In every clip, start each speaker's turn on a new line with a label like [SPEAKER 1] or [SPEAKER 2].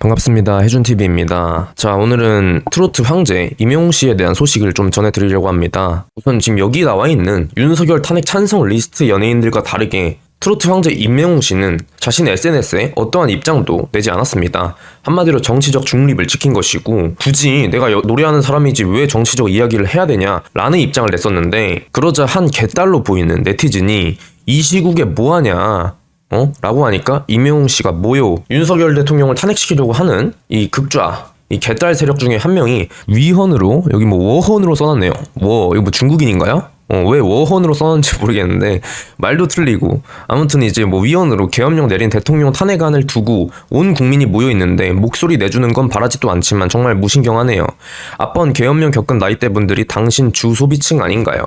[SPEAKER 1] 반갑습니다. 해준TV입니다. 자, 오늘은 트로트 황제 임영웅 씨에 대한 소식을 좀 전해드리려고 합니다. 우선 지금 여기 나와 있는 윤석열 탄핵 찬성 리스트 연예인들과 다르게 트로트 황제 임영웅 씨는 자신의 SNS에 어떠한 입장도 내지 않았습니다. 한마디로 정치적 중립을 지킨 것이고, 굳이 내가 노래하는 사람이지 왜 정치적 이야기를 해야 되냐 라는 입장을 냈었는데, 그러자 한 개딸로 보이는 네티즌이 이 시국에 뭐하냐 라고 하니까 임영웅 씨가 뭐요? 윤석열 대통령을 탄핵시키려고 하는 이 극좌, 이 개딸 세력 중에 한 명이 위헌으로, 여기 뭐 워헌으로 써놨네요. 이거 뭐 중국인인가요? 왜 워헌으로 써놨는지 모르겠는데 말도 틀리고, 아무튼 이제 뭐 위헌으로 계엄령 내린 대통령 탄핵안을 두고 온 국민이 모여있는데 목소리 내주는 건 바라지도 않지만 정말 무신경하네요. 앞번 계엄령 겪은 나이대 분들이 당신 주 소비층 아닌가요?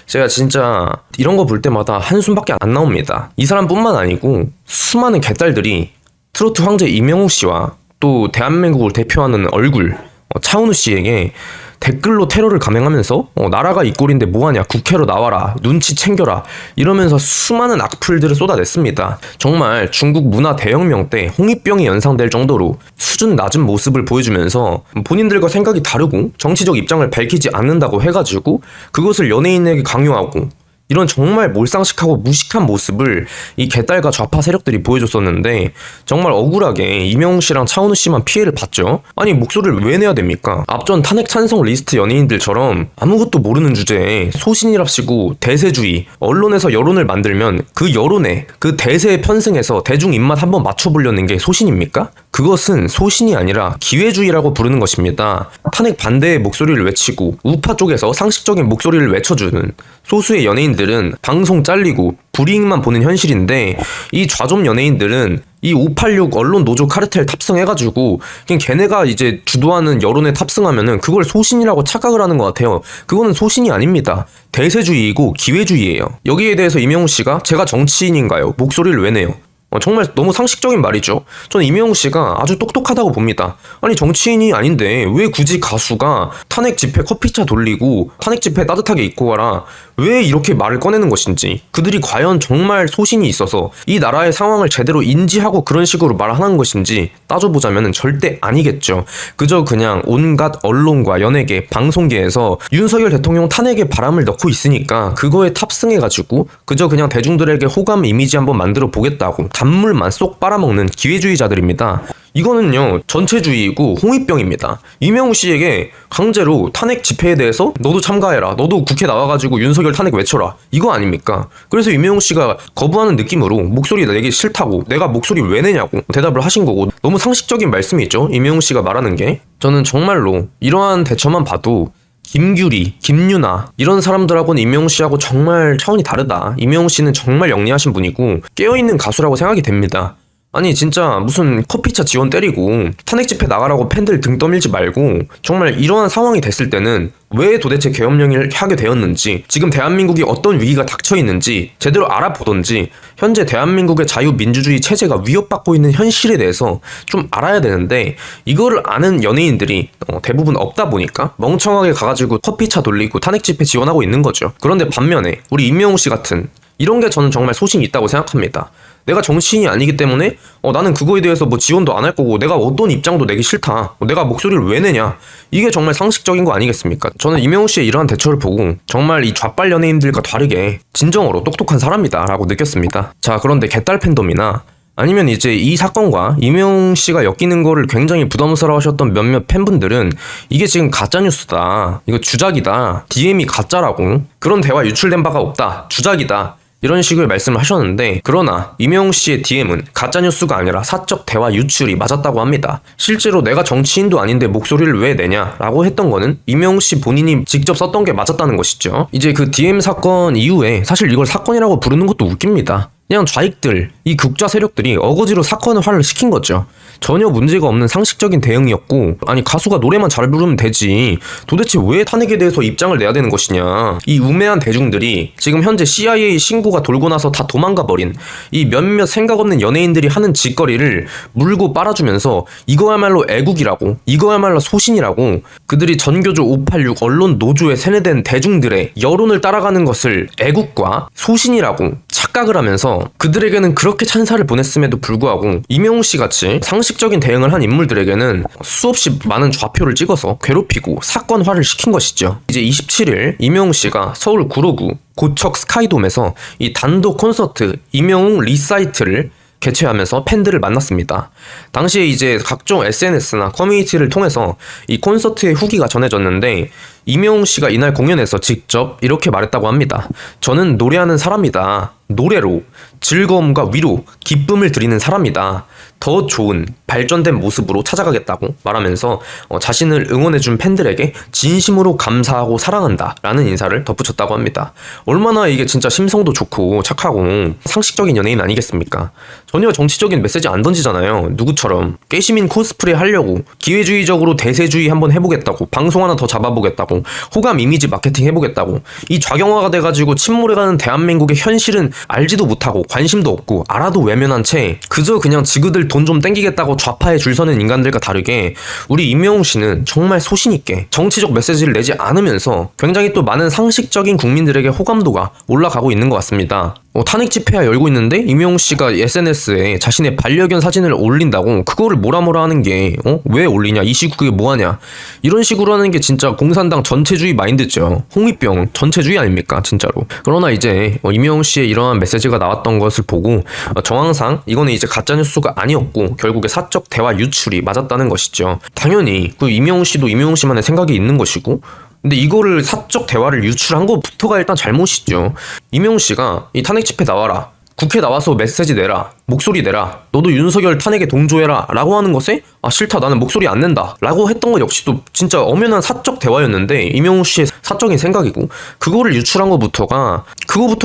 [SPEAKER 1] 제가 진짜 이런 거 볼 때마다 한숨밖에 안 나옵니다. 이 사람뿐만 아니고 수많은 개딸들이 트로트 황제 임영웅 씨와 또 대한민국을 대표하는 얼굴 차은우 씨에게 댓글로 테러를 감행하면서 나라가 이 꼴인데 뭐하냐, 국회로 나와라, 눈치 챙겨라 이러면서 수많은 악플들을 쏟아냈습니다. 정말 중국 문화 대혁명 때 홍위병이 연상될 정도로 수준 낮은 모습을 보여주면서 본인들과 생각이 다르고 정치적 입장을 밝히지 않는다고 해가지고 그것을 연예인에게 강요하고, 이런 정말 몰상식하고 무식한 모습을 이 개딸과 좌파 세력들이 보여줬었는데, 정말 억울하게 임영웅 씨랑 차은우 씨만 피해를 봤죠. 아니, 목소리를 왜 내야 됩니까? 앞전 탄핵 찬성 리스트 연예인들처럼 아무것도 모르는 주제에 소신이랍시고 대세주의, 언론에서 여론을 만들면 그 여론에, 그 대세에 편승해서 대중 입맛 한번 맞춰보려는 게 소신입니까? 그것은 소신이 아니라 기회주의라고 부르는 것입니다. 탄핵 반대의 목소리를 외치고 우파 쪽에서 상식적인 목소리를 외쳐주는 소수의 연예인들은 방송 잘리고 불이익만 보는 현실인데, 이 좌좀 연예인들은 이 586 언론 노조 카르텔 탑승해가지고 그냥 걔네가 이제 주도하는 여론에 탑승하면은 그걸 소신이라고 착각을 하는 것 같아요. 그거는 소신이 아닙니다. 대세주의이고 기회주의예요. 여기에 대해서 임영웅 씨가 제가 정치인인가요? 목소리를 왜 내요? 정말 너무 상식적인 말이죠. 저는 임영웅 씨가 아주 똑똑하다고 봅니다. 아니, 정치인이 아닌데 왜 굳이 가수가 탄핵 집회 커피차 돌리고 탄핵 집회 따뜻하게 입고 가라, 왜 이렇게 말을 꺼내는 것인지, 그들이 과연 정말 소신이 있어서 이 나라의 상황을 제대로 인지하고 그런 식으로 말하는 것인지 따져보자면 절대 아니겠죠. 그저 그냥 온갖 언론과 연예계, 방송계에서 윤석열 대통령 탄핵에 바람을 넣고 있으니까 그거에 탑승해가지고 그저 그냥 대중들에게 호감 이미지 한번 만들어 보겠다고 단물만 쏙 빨아먹는 기회주의자들입니다. 이거는요, 전체주의이고 홍위병입니다. 임영웅 씨에게 강제로 탄핵 집회에 대해서 너도 참가해라, 너도 국회 나와가지고 윤석열 탄핵 외쳐라, 이거 아닙니까? 그래서 임영웅 씨가 거부하는 느낌으로 목소리 내기 싫다고, 내가 목소리 왜 내냐고 대답을 하신 거고, 너무 상식적인 말씀이 있죠, 임영웅 씨가 말하는 게. 저는 정말로 이러한 대처만 봐도 김규리, 김유나 이런 사람들하고는 임영웅 씨하고 정말 차원이 다르다. 임영웅 씨는 정말 영리하신 분이고 깨어있는 가수라고 생각이 됩니다. 아니, 진짜 무슨 커피차 지원 때리고 탄핵 집회 나가라고 팬들 등 떠밀지 말고, 정말 이러한 상황이 됐을 때는 왜 도대체 계엄령을 하게 되었는지, 지금 대한민국이 어떤 위기가 닥쳐 있는지 제대로 알아보던지, 현재 대한민국의 자유민주주의 체제가 위협받고 있는 현실에 대해서 좀 알아야 되는데, 이거를 아는 연예인들이 대부분 없다 보니까 멍청하게 가가지고 커피차 돌리고 탄핵 집회 지원하고 있는 거죠. 그런데 반면에 우리 임영웅 씨 같은, 이런 게 저는 정말 소신이 있다고 생각합니다. 내가 정치인이 아니기 때문에 나는 그거에 대해서 뭐 지원도 안 할 거고, 내가 어떤 입장도 내기 싫다, 내가 목소리를 왜 내냐, 이게 정말 상식적인 거 아니겠습니까? 저는 임영웅 씨의 이러한 대처를 보고 정말 이 좌빨 연예인들과 다르게 진정으로 똑똑한 사람이다 라고 느꼈습니다. 자, 그런데 개딸 팬덤이나 아니면 이제 이 사건과 임영웅 씨가 엮이는 거를 굉장히 부담스러워 하셨던 몇몇 팬분들은 이게 지금 가짜뉴스다, 이거 주작이다, DM이 가짜라고, 그런 대화 유출된 바가 없다, 주작이다, 이런 식의 말씀을 하셨는데, 그러나 임영웅 씨의 DM은 가짜뉴스가 아니라 사적 대화 유출이 맞았다고 합니다. 실제로 내가 정치인도 아닌데 목소리를 왜 내냐라고 했던 거는 임영웅 씨 본인이 직접 썼던 게 맞았다는 것이죠. 이제 그 DM 사건 이후에 사실 이걸 사건이라고 부르는 것도 웃깁니다. 그냥 좌익들, 이 극좌 세력들이 어거지로 사건화를 시킨 거죠. 전혀 문제가 없는 상식적인 대응이었고, 아니, 가수가 노래만 잘 부르면 되지 도대체 왜 탄핵에 대해서 입장을 내야 되는 것이냐. 이 우매한 대중들이 지금 현재 CIA 신고가 돌고 나서 다 도망가 버린 이 몇몇 생각 없는 연예인들이 하는 짓거리를 물고 빨아주면서 이거야말로 애국이라고, 이거야말로 소신이라고, 그들이 전교조 586 언론 노조에 세뇌된 대중들의 여론을 따라가는 것을 애국과 소신이라고 착각을 하면서 그들에게는 그렇게 찬사를 보냈음에도 불구하고 이명웅 씨 같이 상식적인 대응을 한 인물들에게는 수없이 많은 좌표를 찍어서 괴롭히고 사건화를 시킨 것이죠. 이제 27일 이명웅 씨가 서울 구로구 고척 스카이돔에서 이 단독 콘서트 이명웅 리사이트를 개최하면서 팬들을 만났습니다. 당시에 이제 각종 SNS나 커뮤니티를 통해서 이 콘서트의 후기가 전해졌는데 이명웅 씨가 이날 공연에서 직접 이렇게 말했다고 합니다. 저는 노래하는 사람이다. 노래로 즐거움과 위로, 기쁨을 드리는 사람이다. 더 좋은 발전된 모습으로 찾아가겠다고 말하면서 자신을 응원해준 팬들에게 진심으로 감사하고 사랑한다 라는 인사를 덧붙였다고 합니다. 얼마나 이게 진짜 심성도 좋고 착하고 상식적인 연예인 아니겠습니까? 전혀 정치적인 메시지 안 던지잖아요. 누구처럼 깨시민 코스프레 하려고 기회주의적으로 대세주의 한번 해보겠다고, 방송 하나 더 잡아보겠다고, 호감 이미지 마케팅 해보겠다고, 이 좌경화가 돼가지고 침몰해가는 대한민국의 현실은 알지도 못하고 관심도 없고 알아도 외면한 채 그저 그냥 지그들 돈 좀 땡기겠다고 좌파에 줄 서는 인간들과 다르게 우리 이명웅 씨는 정말 소신있게 정치적 메시지를 내지 않으면서 굉장히 또 많은 상식적인 국민들에게 호감도가 올라가고 있는 것 같습니다. 탄핵 집회가 열고 있는데 이명웅 씨가 SNS에 자신의 반려견 사진을 올린다고 그거를 뭐라 하는 게 왜 올리냐, 이 시국에 뭐하냐, 이런 식으로 하는 게 진짜 공산당 전체주의 마인드죠. 홍위병 전체주의 아닙니까 진짜로. 그러나 이제 이명웅 씨의 이러한 메시지가 나왔던 것을 보고 정황상 이거는 이제 가짜뉴스가 아니었고 결국에 사적 대화 유출이 맞았다는 것이죠. 당연히 그 이명웅 씨도 이명웅 씨만의 생각이 있는 것이고, 근데 이거를 사적 대화를 유출한 것부터가 일단 잘못이죠. 이명웅 씨가 이 탄핵 집회 나와라, 국회 나와서 메시지 내라, 목소리 내라, 너도 윤석열 탄핵에 동조해라 라고 하는 것에 싫다, 나는 목소리 안 낸다 라고 했던 것 역시도 진짜 엄연한 사적 대화였는데 이명웅 씨의 사적인 생각이고, 그거를 유출한 것부터가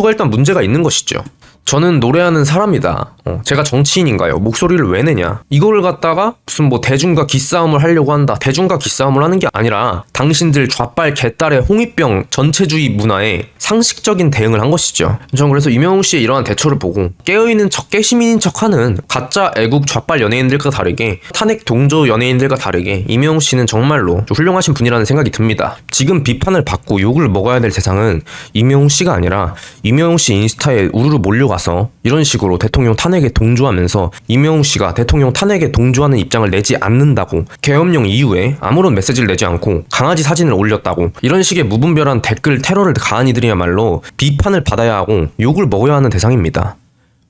[SPEAKER 1] 일단 문제가 있는 것이죠. 저는 노래하는 사람이다. 제가 정치인인가요? 목소리를 왜 내냐? 이거를 갖다가 무슨 대중과 기싸움을 하려고 한다. 대중과 기싸움을 하는 게 아니라 당신들 좌빨 개딸의 홍위병 전체주의 문화에 상식적인 대응을 한 것이죠. 저는 그래서 이명웅 씨의 이러한 대처를 보고 깨어있는 척, 깨시민인 척하는 가짜 애국 좌빨 연예인들과 다르게, 탄핵 동조 연예인들과 다르게 이명웅 씨는 정말로 훌륭하신 분이라는 생각이 듭니다. 지금 비판을 받고 욕을 먹어야 될 세상은 이명웅 씨가 아니라 이명웅 씨 인스타에 우르르 몰려가 이런 식으로 대통령 탄핵에 동조하면서 이명웅 씨가 대통령 탄핵에 동조하는 입장을 내지 않는다고, 계엄령 이후에 아무런 메시지를 내지 않고 강아지 사진을 올렸다고, 이런 식의 무분별한 댓글 테러를 가한 이들이야말로 비판을 받아야 하고 욕을 먹어야 하는 대상입니다.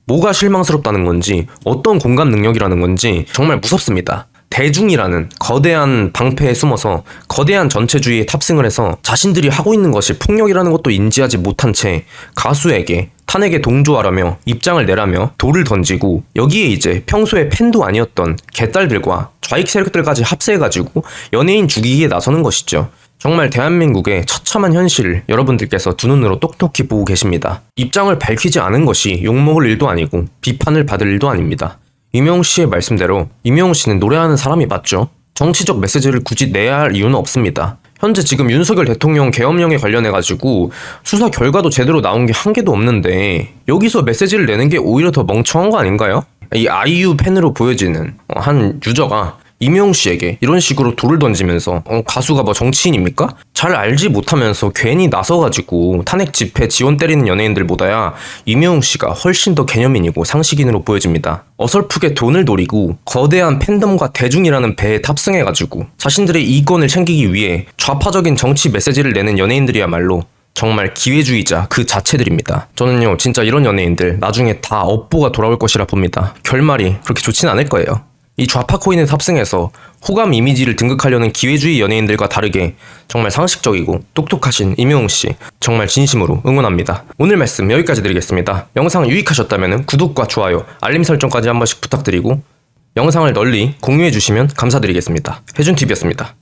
[SPEAKER 1] 뭐가 실망스럽다는 건지, 어떤 공감 능력이라는 건지 정말 무섭습니다. 대중이라는 거대한 방패에 숨어서 거대한 전체주의에 탑승을 해서 자신들이 하고 있는 것이 폭력이라는 것도 인지하지 못한 채 가수에게 탄핵에 동조하라며 입장을 내라며 돌을 던지고, 여기에 이제 평소에 팬도 아니었던 개딸들과 좌익 세력들까지 합세해가지고 연예인 죽이기에 나서는 것이죠. 정말 대한민국의 처참한 현실을 여러분들께서 두 눈으로 똑똑히 보고 계십니다. 입장을 밝히지 않은 것이 욕먹을 일도 아니고 비판을 받을 일도 아닙니다. 이명웅 씨의 말씀대로 이명웅 씨는 노래하는 사람이 맞죠? 정치적 메시지를 굳이 내야 할 이유는 없습니다. 현재 지금 윤석열 대통령 계엄령에 관련해가지고 수사 결과도 제대로 나온 게 한 개도 없는데 여기서 메시지를 내는 게 오히려 더 멍청한 거 아닌가요? 이 아이유 팬으로 보여지는 한 유저가 이명웅 씨에게 이런 식으로 돌을 던지면서 가수가 정치인입니까? 잘 알지 못하면서 괜히 나서가지고 탄핵 집회 지원 때리는 연예인들보다야 이명웅 씨가 훨씬 더 개념인이고 상식인으로 보여집니다. 어설프게 돈을 노리고 거대한 팬덤과 대중이라는 배에 탑승해가지고 자신들의 이권을 챙기기 위해 좌파적인 정치 메시지를 내는 연예인들이야말로 정말 기회주의자 그 자체들입니다. 저는요 진짜 이런 연예인들 나중에 다 업보가 돌아올 것이라 봅니다. 결말이 그렇게 좋진 않을 거예요. 이 좌파 코인에 탑승해서 호감 이미지를 등극하려는 기회주의 연예인들과 다르게 정말 상식적이고 똑똑하신 이명웅 씨 정말 진심으로 응원합니다. 오늘 말씀 여기까지 드리겠습니다. 영상 유익하셨다면 구독과 좋아요, 알림 설정까지 한 번씩 부탁드리고 영상을 널리 공유해 주시면 감사드리겠습니다. 해준TV였습니다.